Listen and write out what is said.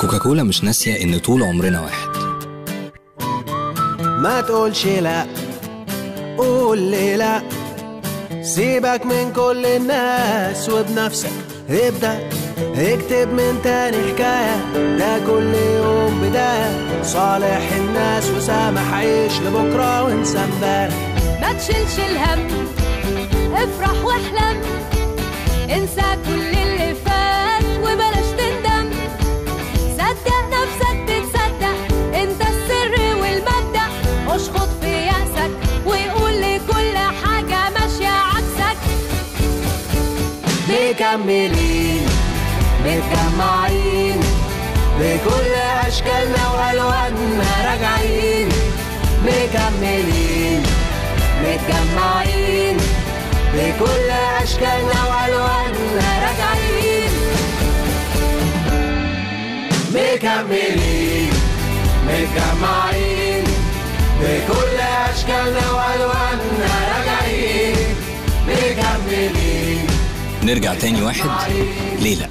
كوكاكولا مش ناسية إن طول عمرنا واحد. ما تقولش لا، قول لي لا، سيبك من كل الناس وبنفسك ابدأ، اكتب من تاني حكاية، ده كل يوم بداية، صالح الناس وسامح، عيش لبكرة وانسى امبارح. ما تشيلش الهم، افرح واحلم، انسى كل اللي فات وبلاش تندم، صدق نفسك تتصدق، انت السر والمبدأ، اشخط في يأسك وقول لكل حاجة ماشية عكسك. مكملين متجمعين بكل أشكالنا وألواننا، راجعين مكملين متجمعين بكل أشكالنا وألواننا، راجعين مكملين متجمعين بكل أشكالنا وألواننا، راجعين مكملين. نرجع تاني واحد ليه لأ؟